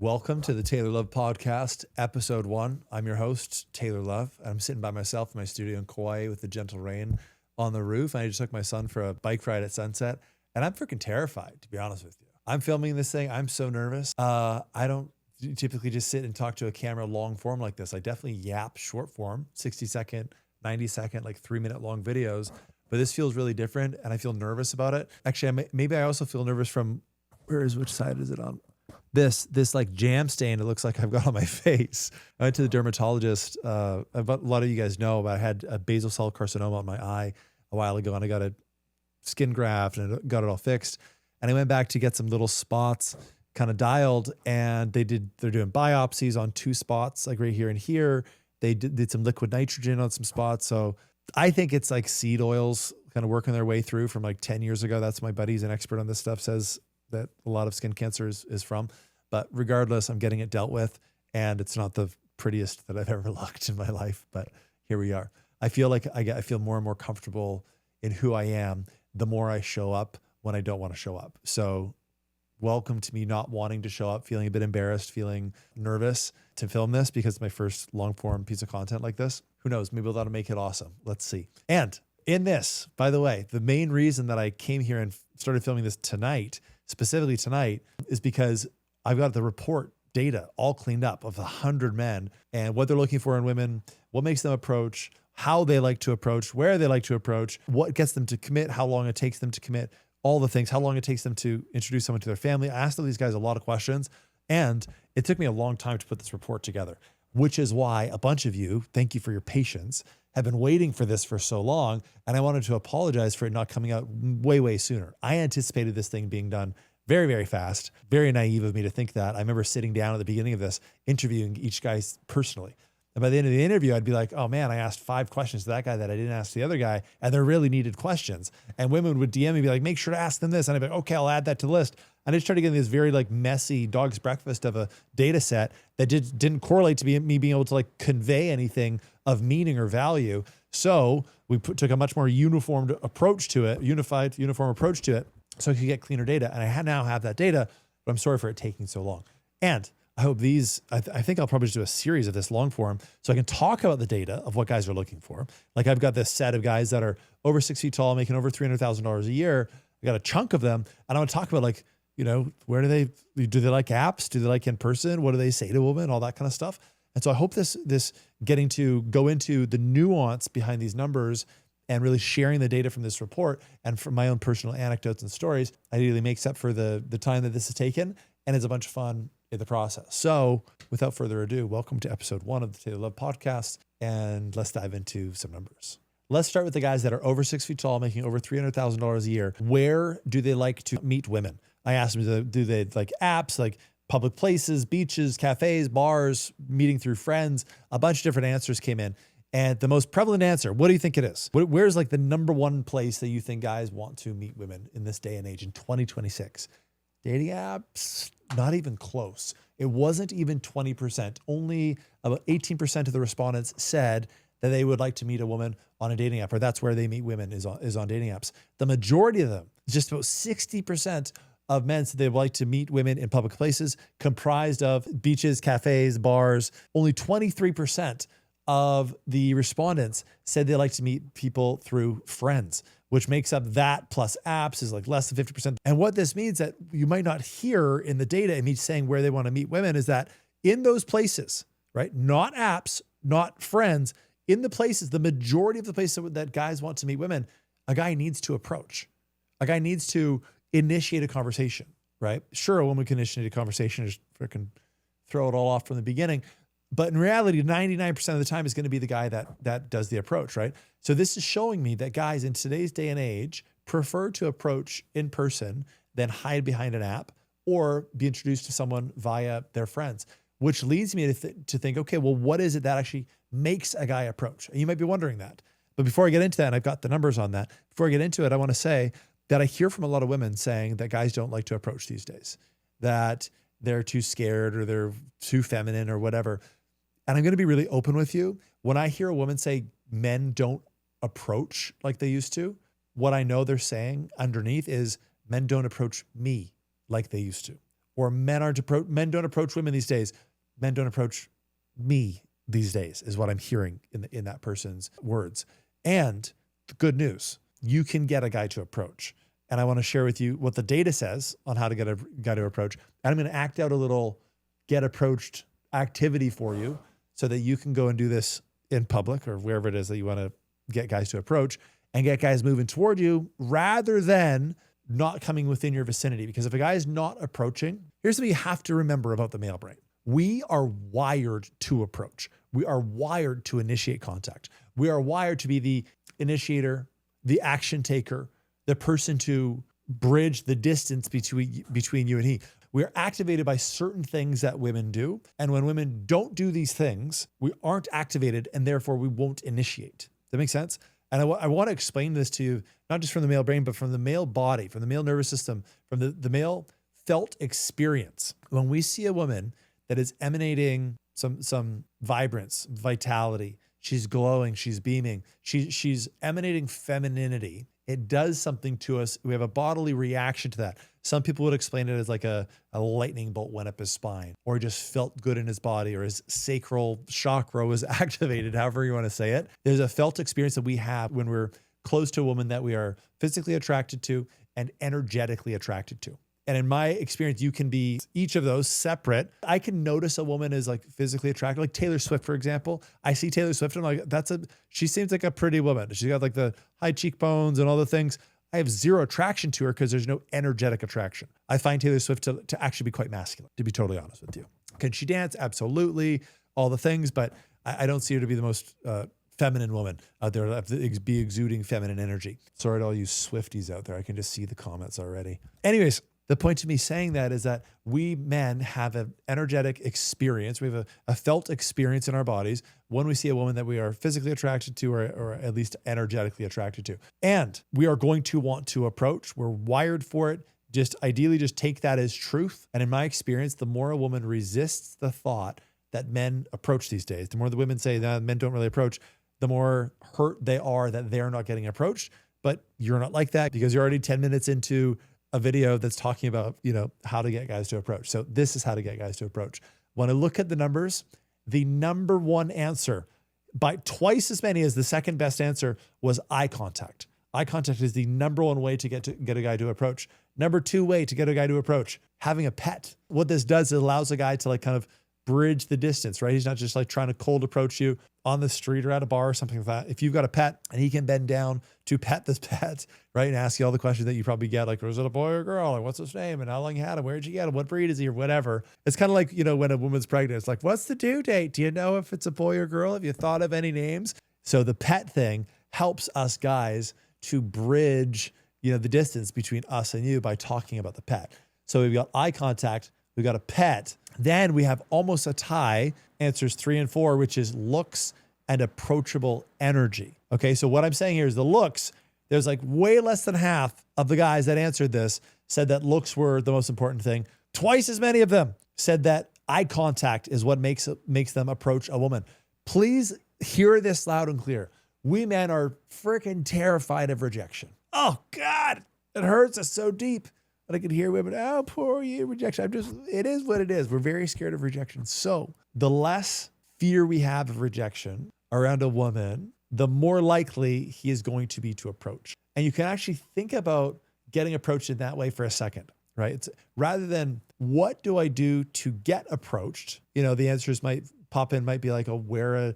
Welcome to the Taylor Love Podcast, episode 1. I'm your host, Taylor Love. I'm sitting by myself in my studio in Kauai with the gentle rain on the roof. I just took my son for a bike ride at sunset, and I'm freaking terrified, to be honest with you. I'm filming this thing. I'm so nervous. I don't typically just sit and talk to a camera long form like this. I definitely yap short form, 60-second, 90-second, like 3-minute long videos. But this feels really different, and I feel nervous about it. Actually, maybe I also feel nervous from, which side is it on? This like jam stain it looks like I've got on my face. I went to the dermatologist. A lot of you guys know, but I had a basal cell carcinoma on my eye a while ago, and I got a skin graft and got it all fixed. And I went back to get some little spots kind of dialed, and they're doing biopsies on 2 spots, like right here and here. They did some liquid nitrogen on some spots. So I think it's like seed oils kind of working their way through from like 10 years ago. That's my buddy's an expert on this stuff, says that a lot of skin cancer is from. But regardless, I'm getting it dealt with, and it's not the prettiest that I've ever looked in my life, but here we are. I feel like I feel more and more comfortable in who I am the more I show up when I don't want to show up. So welcome to me not wanting to show up, feeling a bit embarrassed, feeling nervous to film this because it's my first long form piece of content like this. Who knows? Maybe that'll make it awesome. Let's see. And in this, by the way, the main reason that I came here and started filming this tonight, specifically tonight, is because I've got the report data all cleaned up of 100 men and what they're looking for in women, what makes them approach, how they like to approach, where they like to approach, what gets them to commit, how long it takes them to commit, all the things, how long it takes them to introduce someone to their family. I asked all these guys a lot of questions, and it took me a long time to put this report together, which is why a bunch of you, thank you for your patience, have been waiting for this for so long. And I wanted to apologize for it not coming out way, way sooner. I anticipated this thing being done very, very fast. Very naive of me to think that. I remember sitting down at the beginning of this, interviewing each guy personally. And by the end of the interview, I'd be like, oh man, I asked 5 questions to that guy that I didn't ask the other guy. And they're really needed questions. And women would DM me and be like, make sure to ask them this. And I'd be like, okay, I'll add that to the list. And I just started getting this very like messy dog's breakfast of a data set that didn't correlate to me being able to like convey anything of meaning or value. So we took a much more uniform approach to it, uniform approach to it, so I could get cleaner data. And I now have that data, but I'm sorry for it taking so long. And I hope I think I'll probably just do a series of this long form so I can talk about the data of what guys are looking for. Like I've got this set of guys that are over 6 feet tall, making over $300,000 a year. I got a chunk of them, and I want to talk about like, where do they like apps? Do they like in person? What do they say to women? All that kind of stuff. And so I hope this getting to go into the nuance behind these numbers and really sharing the data from this report and from my own personal anecdotes and stories ideally makes up for the time that this has taken, and it's a bunch of fun in the process. So without further ado, welcome to episode 1 of the Taylor Love Podcast, and let's dive into some numbers. Let's start with the guys that are over 6 feet tall, making over $300,000 a year. Where do they like to meet women? I asked them, do they like apps, like public places, beaches, cafes, bars, meeting through friends? A bunch of different answers came in. And the most prevalent answer, what do you think it is? Where's like the number one place that you think guys want to meet women in this day and age in 2026? Dating apps, not even close. It wasn't even 20%. Only about 18% of the respondents said that they would like to meet a woman on a dating app, or that's where they meet women is on dating apps. The majority of them, just about 60% of men said they'd like to meet women in public places, comprised of beaches, cafes, bars. Only 23% of the respondents said they like to meet people through friends, which makes up that plus apps is like less than 50%. And what this means that you might not hear in the data and me saying where they want to meet women is that in those places, right? Not apps, not friends, in the places, the majority of the places that guys want to meet women, a guy needs to approach. A guy needs to initiate a conversation, right? Sure, a woman can initiate a conversation, just freaking throw it all off from the beginning. But in reality, 99% of the time is going to be the guy that does the approach, right? So this is showing me that guys in today's day and age prefer to approach in person than hide behind an app or be introduced to someone via their friends, which leads me to think, okay, well, what is it that actually makes a guy approach? And you might be wondering that. But before I get into that, and I've got the numbers on that, before I get into it, I want to say that I hear from a lot of women saying that guys don't like to approach these days, that they're too scared or they're too feminine or whatever. And I'm going to be really open with you. When I hear a woman say men don't approach like they used to, what I know they're saying underneath is men don't approach me like they used to. or men don't approach women these days. Men don't approach me these days is what I'm hearing in that person's words. And the good news, you can get a guy to approach. And I want to share with you what the data says on how to get a guy to approach. And I'm going to act out a little get approached activity for you so that you can go and do this in public or wherever it is that you want to get guys to approach and get guys moving toward you rather than not coming within your vicinity. Because if a guy is not approaching, here's what you have to remember about the male brain. We are wired to approach. We are wired to initiate contact. We are wired to be the initiator, the action taker, the person to bridge the distance between you and he. We are activated by certain things that women do. And when women don't do these things, we aren't activated and therefore we won't initiate. Does that make sense? And I want to explain this to you, not just from the male brain, but from the male body, from the male nervous system, from the male felt experience. When we see a woman that is emanating some vibrance, vitality, she's glowing, she's beaming, she's emanating femininity, it does something to us. We have a bodily reaction to that. Some people would explain it as like a lightning bolt went up his spine, or he just felt good in his body, or his sacral chakra was activated, however you want to say it. There's a felt experience that we have when we're close to a woman that we are physically attracted to and energetically attracted to. And in my experience, you can be each of those separate. I can notice a woman is like physically attractive, like Taylor Swift, for example. I see Taylor Swift and I'm like, she seems like a pretty woman. She's got like the high cheekbones and all the things. I have zero attraction to her because there's no energetic attraction. I find Taylor Swift to actually be quite masculine, to be totally honest with you. Can she dance? Absolutely. All the things, but I don't see her to be the most feminine woman out there, be exuding feminine energy. Sorry to all you Swifties out there. I can just see the comments already. Anyways, the point to me saying that is that we men have an energetic experience. We have a felt experience in our bodies when we see a woman that we are physically attracted to or at least energetically attracted to. And we are going to want to approach. We're wired for it. Ideally just take that as truth. And in my experience, the more a woman resists the thought that men approach these days, the more the women say that men don't really approach, the more hurt they are that they're not getting approached. But you're not like that because you're already 10 minutes into a video that's talking about, how to get guys to approach. So this is how to get guys to approach. When I look at the numbers, the number one answer by twice as many as the second best answer was eye contact. Eye contact is the number one way to get a guy to approach. Number two way to get a guy to approach, having a pet. What this does, it allows a guy to like kind of bridge the distance, right? He's not just like trying to cold approach you on the street or at a bar or something like that. If you've got a pet and he can bend down to pet this pet, right? And ask you all the questions that you probably get, like, was it a boy or a girl? Or what's his name? And how long you had him? Where did you get him? What breed is he or whatever? It's kind of like, when a woman's pregnant, it's like, what's the due date? Do you know if it's a boy or girl? Have you thought of any names? So the pet thing helps us guys to bridge, the distance between us and you by talking about the pet. So we've got eye contact, we've got a pet. Then we have almost a tie, answers 3 and 4, which is looks and approachable energy. Okay, so what I'm saying here is the looks, there's like way less than half of the guys that answered this said that looks were the most important thing. Twice as many of them said that eye contact is what makes them approach a woman. Please hear this loud and clear. We men are freaking terrified of rejection. Oh God, it hurts us so deep. But I can hear women, oh, poor you, rejection. It is what it is. We're very scared of rejection. So the less fear we have of rejection around a woman, the more likely he is going to be to approach. And you can actually think about getting approached in that way for a second, right? It's rather than what do I do to get approached? The answers might pop in, might be like, I'll wear a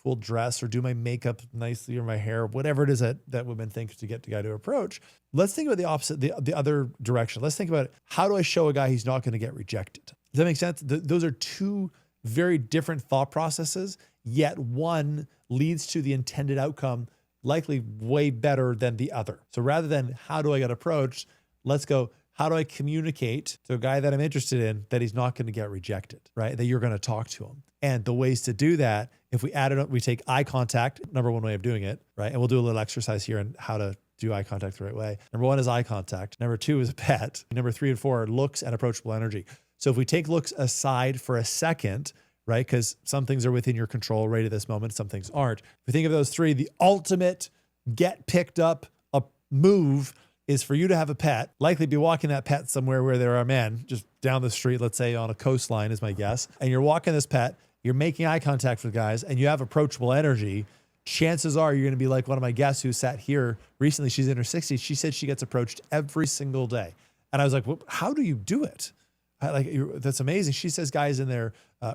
cool dress or do my makeup nicely or my hair, whatever it is that women think to get the guy to approach. Let's think about the opposite, the other direction. Let's think about how do I show a guy he's not going to get rejected? Does that make sense? Those are two very different thought processes, yet one leads to the intended outcome likely way better than the other. So rather than how do I get approached, let's go, how do I communicate to a guy that I'm interested in that he's not going to get rejected, right? That you're going to talk to him. And the ways to do that, if we add it up, we take eye contact, number one way of doing it, right? And we'll do a little exercise here on how to do eye contact the right way. Number one is eye contact. Number two is a pet. Number 3 and 4 are looks and approachable energy. So if we take looks aside for a second, right? Because some things are within your control right at this moment, some things aren't. If we think of those three, the ultimate get picked up a move is for you to have a pet, likely be walking that pet somewhere where there are men, just down the street, let's say on a coastline is my guess. And you're walking this pet, you're making eye contact with guys, and you have approachable energy. Chances are you're going to be like one of my guests who sat here recently. She's in her 60s. She said she gets approached every single day. And I was like, well, how do you do it? That's amazing. She says guys in their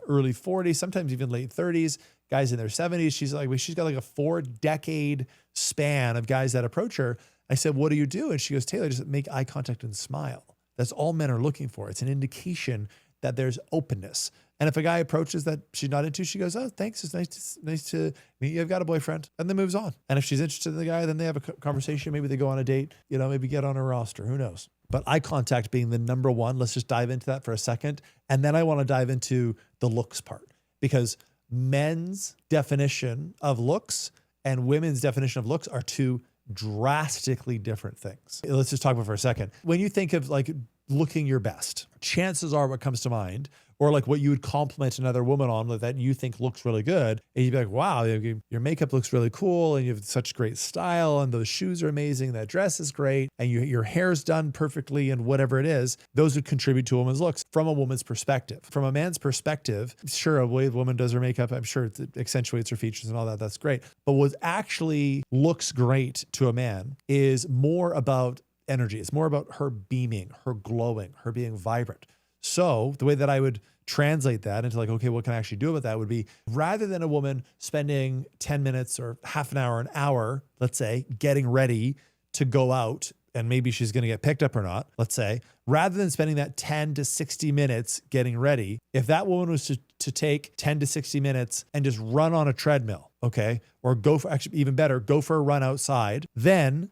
early 40s, sometimes even late 30s, guys in their 70s. She's got like a 4-decade span of guys that approach her. I said, what do you do? And she goes, Taylor, just make eye contact and smile. That's all men are looking for. It's an indication that there's openness. And if a guy approaches that she's not into, she goes, oh, thanks. It's nice to meet you. I've got a boyfriend. And then moves on. And if she's interested in the guy, then they have a conversation. Maybe they go on a date, maybe get on a roster. Who knows? But eye contact being the number one, let's just dive into that for a second. And then I want to dive into the looks part, because men's definition of looks and women's definition of looks are two drastically different things. Let's just talk about it for a second. When you think of like looking your best, chances are what comes to mind, or like what you would compliment another woman on that you think looks really good, and you'd be like, wow, your makeup looks really cool, and you have such great style, and those shoes are amazing, that dress is great, and your hair's done perfectly, and whatever it is, those would contribute to a woman's looks from a woman's perspective. From a man's perspective, sure, a way the woman does her makeup, I'm sure it accentuates her features and all that, that's great. But what actually looks great to a man is more about energy. It's more about her beaming, her glowing, her being vibrant. So the way that I would translate that into like, okay, what can I actually do about that would be, rather than a woman spending 10 minutes or half an hour, let's say, getting ready to go out, and maybe she's going to get picked up or not, let's say, rather than spending that 10 to 60 minutes getting ready, if that woman was to take 10 to 60 minutes and just run on a treadmill, okay, or actually even better, go for a run outside, then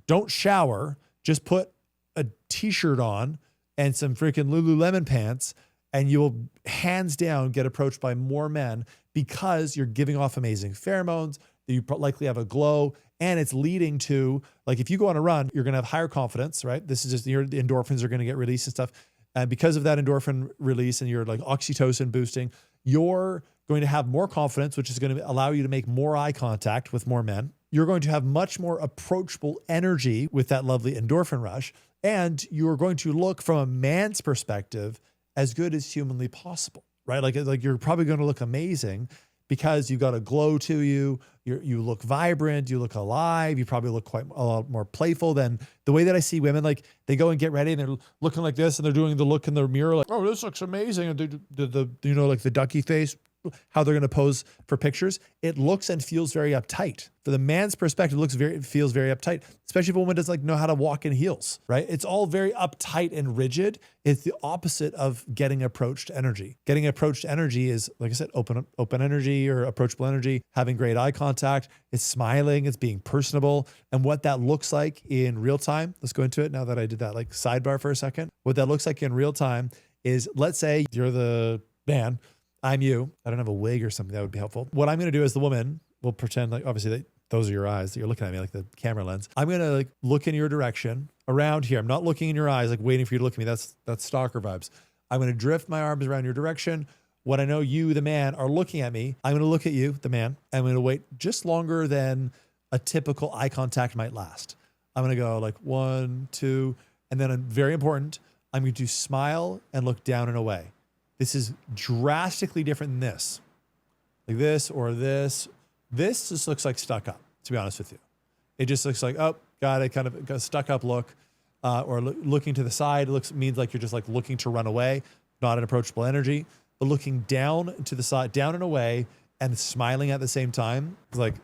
don't shower, just put a t-shirt on and some freaking Lululemon pants, and you will hands down get approached by more men, because you're giving off amazing pheromones, you likely have a glow, and it's leading to, like, if you go on a run, you're going to have higher confidence, right? This is just your endorphins are going to get released and stuff. And because of that endorphin release and your like oxytocin boosting, you're going to have more confidence, which is going to allow you to make more eye contact with more men. You're going to have much more approachable energy with that lovely endorphin rush. And you're going to look from a man's perspective as good as humanly possible, right? Like you're probably going to look amazing because you've got a glow to you. You look vibrant, you look alive. You probably look quite a lot more playful than the way that I see women. Like they go and get ready and they're looking like this and they're doing the look in the mirror like, oh, this looks amazing. And like the ducky face, how they're going to pose for pictures. It looks and feels very uptight. For the man's perspective, it feels very uptight, especially if a woman doesn't like know how to walk in heels, right? It's all very uptight and rigid. It's the opposite of getting approached energy. Getting approached energy is, like I said, open energy or approachable energy, having great eye contact. It's smiling, it's being personable. And what that looks like in real time, let's go into it now that I did that like sidebar for a second. What that looks like in real time is, let's say you're the man, I'm you. I don't have a wig or something that would be helpful. What I'm going to do as the woman, we'll pretend like, obviously that those are your eyes that you're looking at me, like the camera lens. I'm going to like look in your direction around here. I'm not looking in your eyes, like waiting for you to look at me. That's stalker vibes. I'm going to drift my arms around your direction. When I know you, the man, are looking at me, I'm going to look at you, the man. I'm going to wait just longer than a typical eye contact might last. I'm going to go like 1, 2, and then very important, I'm going to smile and look down and away. This is drastically different than this. Like this or this. This just looks like stuck up, to be honest with you. It just looks like, oh, got it, kind of a stuck up look. Or looking to the side means like you're just like looking to run away, not an approachable energy. But looking down to the side, down and away, and smiling at the same time, is like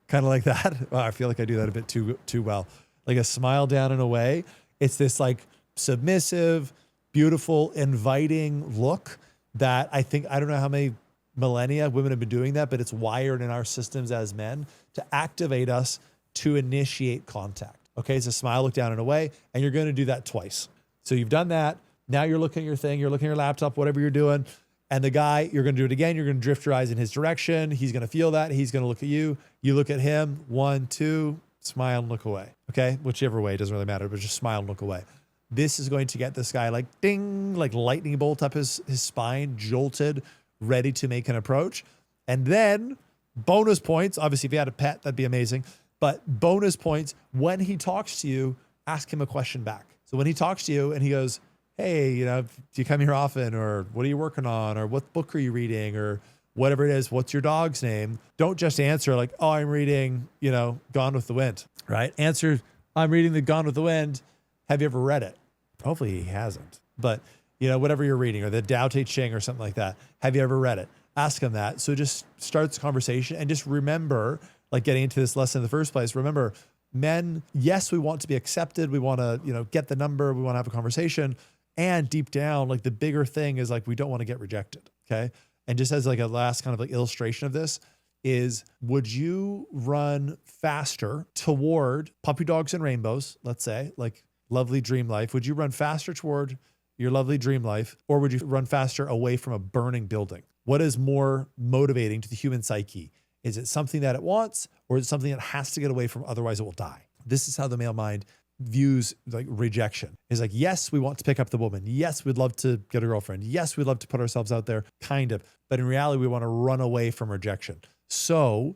kind of like that. Wow, I feel like I do that a bit too well. Like a smile down and away. It's this like submissive, beautiful, inviting look that I don't know how many millennia women have been doing that, but it's wired in our systems as men to activate us to initiate contact. Okay, it's a smile, look down and away, and you're going to do that twice. So you've done that. Now you're looking at your thing, you're looking at your laptop, whatever you're doing, and the guy, you're going to do it again. You're going to drift your eyes in his direction. He's going to feel that. He's going to look at you. You look at him. 1, 2, smile and look away. Okay, whichever way, it doesn't really matter, but just smile and look away. This is going to get this guy like ding, like lightning bolt up his spine, jolted, ready to make an approach. And then bonus points. Obviously, if you had a pet, that'd be amazing. But bonus points, when he talks to you, ask him a question back. So when he talks to you and he goes, hey, do you come here often? Or what are you working on? Or what book are you reading? Or whatever it is, what's your dog's name? Don't just answer like, oh, I'm reading, Gone with the Wind, right? Answer, I'm reading the Gone with the Wind. Have you ever read it? Hopefully he hasn't. But, whatever you're reading, or the Tao Te Ching or something like that. Have you ever read it? Ask him that. So just starts the conversation, and just remember, like getting into this lesson in the first place, remember, men, yes, we want to be accepted. We want to, get the number. We want to have a conversation. And deep down, like the bigger thing is like, we don't want to get rejected. Okay. And just as like a last kind of like illustration of this is, would you run faster toward puppy dogs and rainbows? Let's say like lovely dream life. Would you run faster toward your lovely dream life, or would you run faster away from a burning building? What is more motivating to the human psyche? Is it something that it wants, or is it something that has to get away from, otherwise it will die? This is how the male mind views like rejection. Is like, yes, we want to pick up the woman. Yes, we'd love to get a girlfriend. Yes, we'd love to put ourselves out there, kind of. But in reality, we want to run away from rejection. So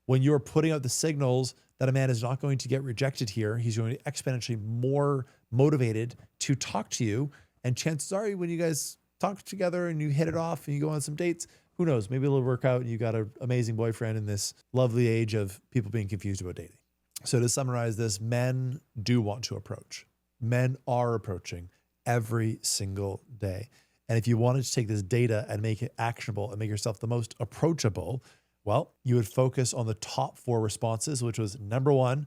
when you're putting out the signals that a man is not going to get rejected here, he's going to be exponentially more motivated to talk to you. And chances are, when you guys talk together and you hit it off and you go on some dates, who knows, maybe it'll work out and you got an amazing boyfriend in this lovely age of people being confused about dating. So to summarize this, men do want to approach. Men are approaching every single day. And if you wanted to take this data and make it actionable and make yourself the most approachable, well, you would focus on the top 4 responses, which was number 1,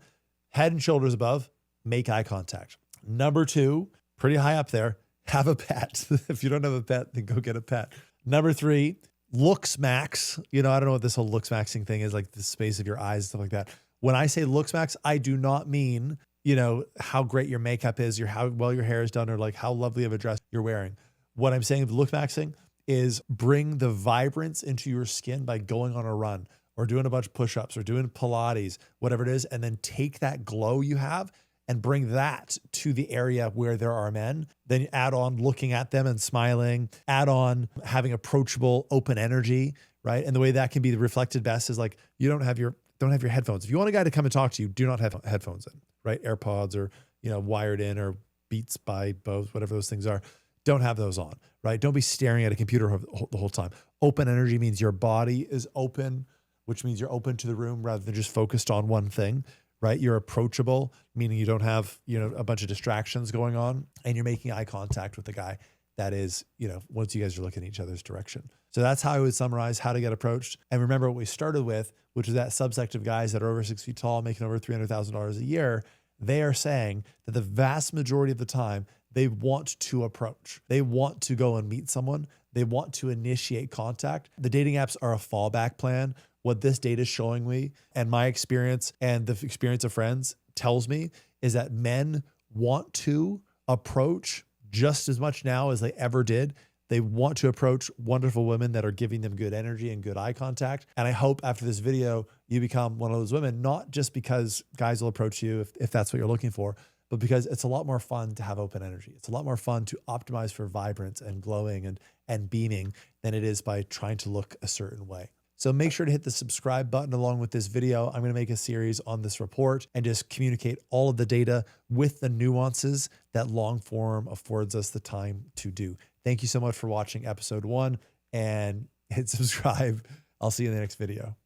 head and shoulders above, make eye contact. Number 2, pretty high up there, have a pet. If you don't have a pet, then go get a pet. Number 3, looks max. I don't know what this whole looks maxing thing is, like the space of your eyes, stuff like that. When I say looks max, I do not mean, how great your makeup is, or how well your hair is done, or like how lovely of a dress you're wearing. What I'm saying with looks maxing is bring the vibrance into your skin by going on a run or doing a bunch of push-ups or doing Pilates, whatever it is, and then take that glow you have and bring that to the area where there are men. Then you add on looking at them and smiling, add on having approachable, open energy, right? And the way that can be reflected best is like, you don't have your headphones. If you want a guy to come and talk to you, do not have headphones in, right? AirPods or, wired in, or Beats by Bose, whatever those things are. Don't have those on, right? Don't be staring at a computer the whole time. Open energy means your body is open, which means you're open to the room rather than just focused on one thing, right? You're approachable, meaning you don't have, a bunch of distractions going on, and you're making eye contact with the guy. That is, once you guys are looking in each other's direction. So that's how I would summarize how to get approached. And remember what we started with, which is that subsect of guys that are over 6 feet tall, making over $300,000 a year. They are saying that the vast majority of the time, they want to approach. They want to go and meet someone. They want to initiate contact. The dating apps are a fallback plan. What this data is showing me, and my experience and the experience of friends tells me, is that men want to approach just as much now as they ever did. They want to approach wonderful women that are giving them good energy and good eye contact. And I hope after this video, you become one of those women, not just because guys will approach you if that's what you're looking for, but because it's a lot more fun to have open energy. It's a lot more fun to optimize for vibrance and glowing and beaming than it is by trying to look a certain way. So make sure to hit the subscribe button along with this video. I'm going to make a series on this report and just communicate all of the data with the nuances that long form affords us the time to do. Thank you so much for watching episode 1, and hit subscribe. I'll see you in the next video.